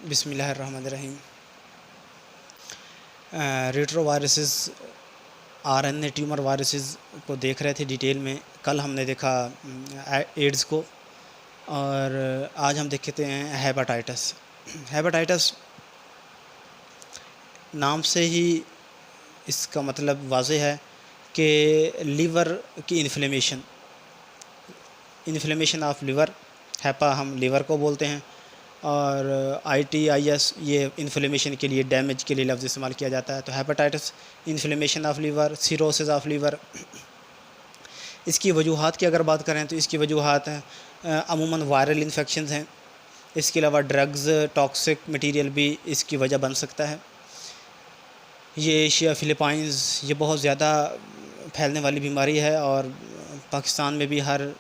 बिस्मिल्लाहिर्रहमानिर्रहीम। Retroviruses RNA tumour viruses को देख रहे थे डिटेल में। कल हमने देखा एड्स को और आज हम देखते हैं हेपेटाइटिस। हेपेटाइटिस नाम से ही इसका मतलब वाज़ेह है कि लीवर की इन्फ्लेमेशन ऑफ लीवर, हेपा हम लीवर को बोलते हैं, और ITIS ये इन्फ्लेमेशन के लिए, डैमेज के लिए लफ्ज़ इस्तेमाल किया जाता है। तो hepatitis inflammation of liver, cirrhosis of liver. इसकी वजूहात की अगर बात करें तो इसकी वजूहात हैं अमूमन वायरल इन्फेक्शंस हैं। इसके अलावा ड्रग्स, टॉक्सिक मटेरियल भी इसकी वजह बन सकता है। ये एशिया, फ़िलिपाइंस, ये बहुत ज़्यादा फैलने वाली बीमारी है और पाकिस्तान में भी हर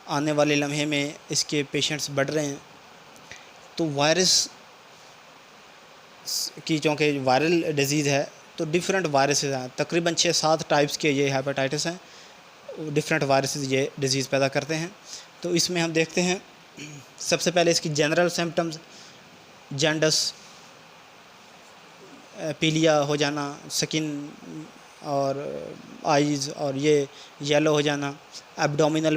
आने वाले लम्हे में इसके पेशेंट्स बढ़ रहे हैं। तो वायरस की, चूँकि वायरल डिज़ीज़ है तो डिफरेंट वायरसेस हैं, तकरीबन 6-7 टाइप्स के ये हेपेटाइटिस हैं। डिफरेंट वायरसेस ये डिज़ीज़ पैदा करते हैं। तो इसमें हम देखते हैं सबसे पहले इसकी जनरल सिम्पटम्स, जॉन्डिस, पीलिया हो जाना, स्किन और आइज़ और ये येलो हो जाना, एब्डोमिनल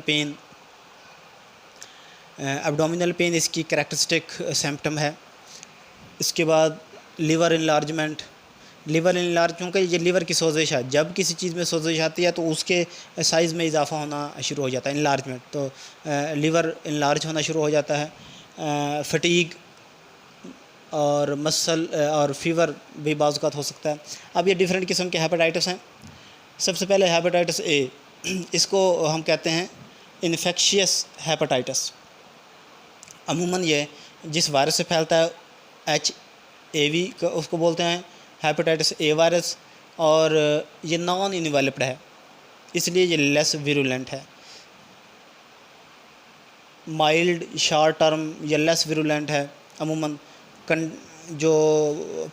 पेन इसकी कैरेक्टरिस्टिक सिम्पटम है। इसके बाद लिवर इनलार्जमेंट, क्योंकि ये लीवर की सोजिश है। जब किसी चीज़ में सोजिश आती है तो उसके साइज़ में इजाफ़ा होना शुरू हो जाता है, इनलार्जमेंट। तो लीवर इनलार्ज होना शुरू हो जाता है। फटीग और मसल और फीवर भी बाज़ औक़ात हो सकता है। अब ये डिफरेंट किस्म के हेपेटाइटिस हैं। सबसे पहले हेपेटाइटिस ए, इसको हम कहते हैं इन्फेक्शियस हेपेटाइटिस। अमूमन ये जिस वायरस से फैलता है HAV का उसको बोलते हैं हेपेटाइटिस ए वायरस, और ये नॉन इन्वेलप्ड है, इसलिए ये लेस विरुलेंट है। माइल्ड, शॉर्ट टर्म या लेस विरुलेंट है। अमूमन जो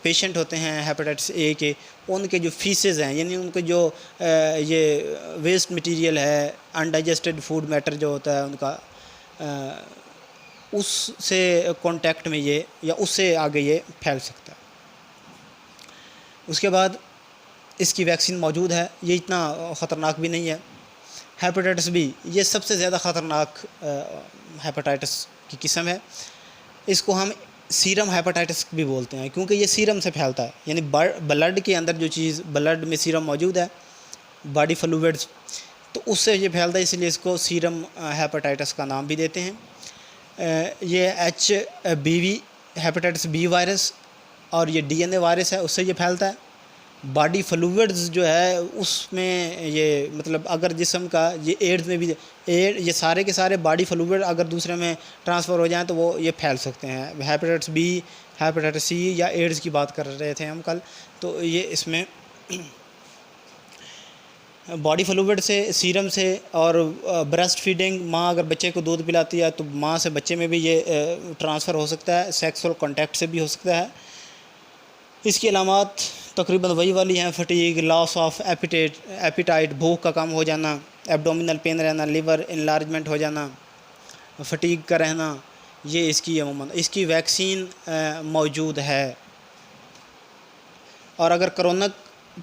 पेशेंट होते हैं हेपेटाइटिस ए के, उनके जो फीसेस हैं, यानी उनके जो ये वेस्ट मटेरियल है, अनडाइजेस्टेड फूड मैटर जो होता है उनका, उससे कांटेक्ट में ये या उससे आगे ये फैल सकता है। उसके बाद इसकी वैक्सीन मौजूद है, ये इतना ख़तरनाक भी नहीं है। हेपेटाइटिस बी, ये सबसे ज़्यादा ख़तरनाक हेपेटाइटिस की किस्म है। इसको हम सीरम हेपेटाइटिस भी बोलते हैं, क्योंकि ये सीरम से फैलता है, यानी ब्लड के अंदर जो चीज़, ब्लड में सीरम मौजूद है, बॉडी फ्लूइड्स, तो उससे ये फैलता है, इसलिए इसको सीरम हेपेटाइटिस का नाम भी देते हैं। ये HBV हेपेटाइटिस बी वायरस, और ये DNA वायरस है, उससे ये फैलता है। बॉडी फ्लूइड्स जो है उसमें ये, मतलब अगर जिस्म का, ये एड्स में भी ये सारे के सारे बॉडी फ्लूइड अगर दूसरे में ट्रांसफ़र हो जाएं तो वो ये फैल सकते हैं। हेपेटाइटिस बी, हेपेटाइटिस C या एड्स की बात कर रहे थे हम कल, तो ये इसमें बॉडी फ्लूइड से, सीरम से, और ब्रेस्ट फीडिंग, माँ अगर बच्चे को दूध पिलाती है तो माँ से बच्चे में भी ये ट्रांसफ़र हो सकता है। सेक्सुअल कॉन्टैक्ट से भी हो सकता है। इसकी अलामात तकरीबन वही वाली हैं: फटीग, लॉस ऑफ एपिटाइट, भूख का कम हो जाना, एब्डोमिनल पेन रहना, लिवर इनलार्जमेंट हो जाना, फटीग का रहना, ये इसकी अमूमन। इसकी वैक्सीन मौजूद है। और अगर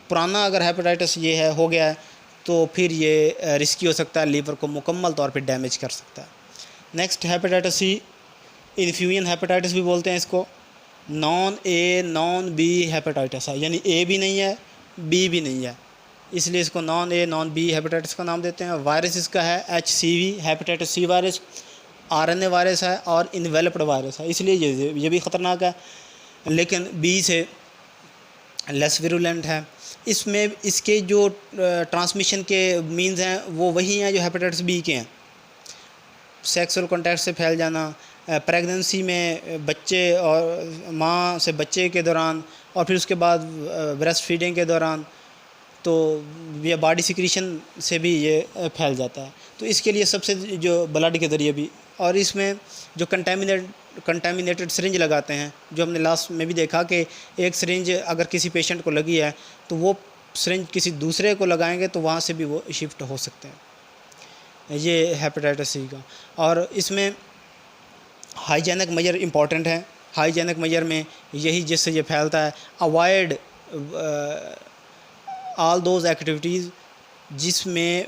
पुराना अगर हेपेटाइटिस ये है, हो गया है, तो फिर ये रिस्की हो सकता है, लीवर को मुकम्मल तौर पे डैमेज कर सकता है। Next hepatitis C, infusion hepatitis भी बोलते हैं इसको। Non A non B hepatitis है, यानी A भी नहीं है, B भी नहीं है, इसलिए इसको non A non B hepatitis का नाम देते हैं। वायरस इसका है HCV hepatitis C virus, RNA virus है और इन्वेलप्ड वायरस है, इसलिए ये भी ख़तरनाक है, लेकिन B से लेस विरुलेंट है। इसमें इसके जो ट्रांसमिशन के मीन्स हैं वो वही हैं जो हेपेटाइटिस B के हैं। सेक्सुअल कॉन्टैक्ट से फैल जाना, प्रेगनेंसी में बच्चे और माँ से बच्चे के दौरान, और फिर उसके बाद ब्रेस्ट फीडिंग के दौरान, तो ये बॉडी सिक्रीशन से भी ये फैल जाता है। तो इसके लिए सबसे जो ब्लड के ज़रिए भी, और इसमें जो कंटामिनेटेड सिरिंज लगाते हैं, जो हमने लास्ट में भी देखा कि एक सिरिंज अगर किसी पेशेंट को लगी है तो वो सिरिंज किसी दूसरे को लगाएंगे तो वहाँ से भी वो शिफ्ट हो सकते हैं। ये हेपेटाइटिस C का। और इसमें हाइजेनिक मेजर इम्पॉर्टेंट है। हाइजेनिक मेजर में यही जिससे ये फैलता है, अवॉइड ऑल दोज एक्टिविटीज़ जिसमें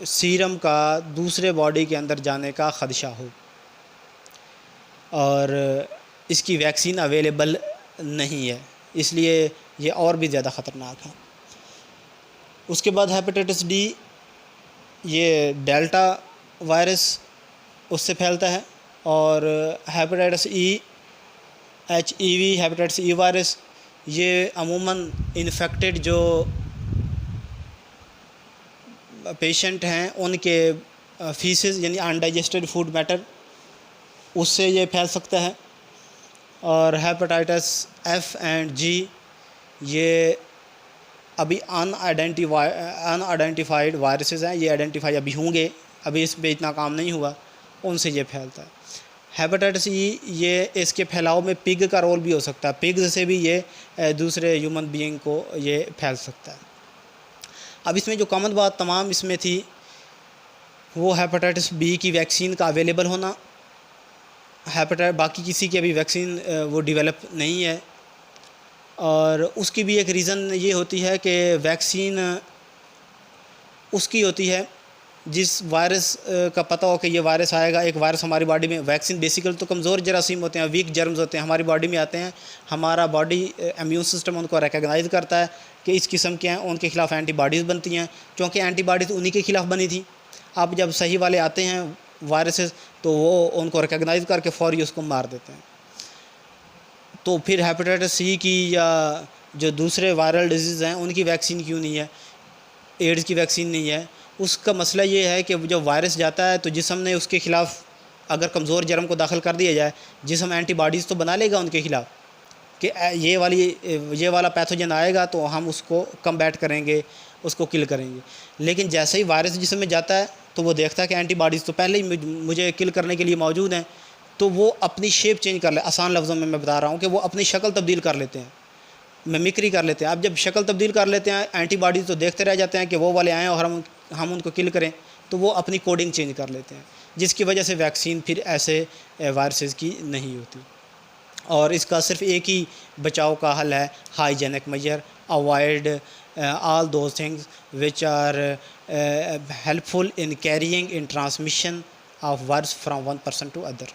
सीरम का दूसरे बॉडी के अंदर जाने का ख़दशा हो, और इसकी वैक्सीन अवेलेबल नहीं है, इसलिए ये और भी ज़्यादा ख़तरनाक है। उसके बाद हेपेटाइटिस डी, ये डेल्टा वायरस उससे फैलता है, और hepatitis E, HIV hepatitis E virus, ये अमूमन इन्फेक्टेड जो पेशेंट हैं उनके फीसेस यानी अनडाइजेस्टेड फूड मैटर, उससे ये फैल सकता है। और हेपेटाइटिस F एंड G, ये अभी अनआइडेंटिफाइड वायरसेस हैं, ये आइडेंटिफाई अभी होंगे, अभी इस पे इतना काम नहीं हुआ, उनसे ये फैलता है। हेपेटाइटिस ई, ये इसके फैलाव में पिग का रोल भी हो सकता है, पिग से भी ये दूसरे ह्यूमन बीइंग को ये फैल सकता है। अब इसमें जो कॉमन बात तमाम इसमें थी वो हेपेटाइटिस बी की वैक्सीन का अवेलेबल होना। बाकी किसी की अभी वैक्सीन वो डेवलप नहीं है, और उसकी भी एक रीज़न ये होती है कि वैक्सीन उसकी होती है जिस वायरस का पता हो कि ये वायरस आएगा। एक वायरस हमारी बॉडी में, वैक्सीन बेसिकली तो कमज़ोर जरासीम होते हैं, वीक जर्म्स होते हैं, हमारी बॉडी में आते हैं, हमारा बॉडी इम्यून सिस्टम उनको रिकॉग्नाइज करता है कि इस किस्म के हैं, उनके ख़िलाफ़ एंटीबॉडीज़ बनती हैं, क्योंकि एंटीबॉडीज़ उन्हीं के ख़िलाफ़ बनी थी। अब जब सही वाले आते हैं वायरसेस तो वो उनको रिकॉग्नाइज करके फ़ौरी उसको मार देते हैं। तो फिर हेपेटाइटिस सी की या जो दूसरे वायरल डिजीज़ हैं उनकी वैक्सीन क्यों नहीं है, एड्स की वैक्सीन नहीं है? उसका मसला ये है कि जब वायरस जाता है तो जिस्म ने उसके ख़िलाफ़ अगर कमज़ोर जर्म को दाखिल कर दिया जाए, जिस्म एंटीबॉडीज़ तो बना लेगा उनके ख़िलाफ़ कि ये वाला पैथोजन आएगा तो हम उसको कम्बैट करेंगे, उसको किल करेंगे। लेकिन जैसे ही वायरस जिस्म में जाता है तो वो देखता है कि एंटीबॉडीज़ तो पहले ही मुझे किल करने के लिए मौजूद हैं, तो वो अपनी शेप चेंज कर ले। आसान लफ्ज़ों में मैं बता रहा हूँ कि वो अपनी शक्ल तब्दील कर लेते हैं, मिमिक्री कर लेते हैं। अब जब शक्ल तब्दील कर लेते हैं, एंटीबॉडीज़ तो देखते रह जाते हैं कि वो वाले आएँ और हम उनको किल करें, तो वो अपनी कोडिंग चेंज कर लेते हैं, जिसकी वजह से वैक्सीन फिर ऐसे वायरसेस की नहीं होती। और इसका सिर्फ एक ही बचाव का हल है, hygienic measure, avoid all those things which are helpful in carrying in transmission of virus from one person to other.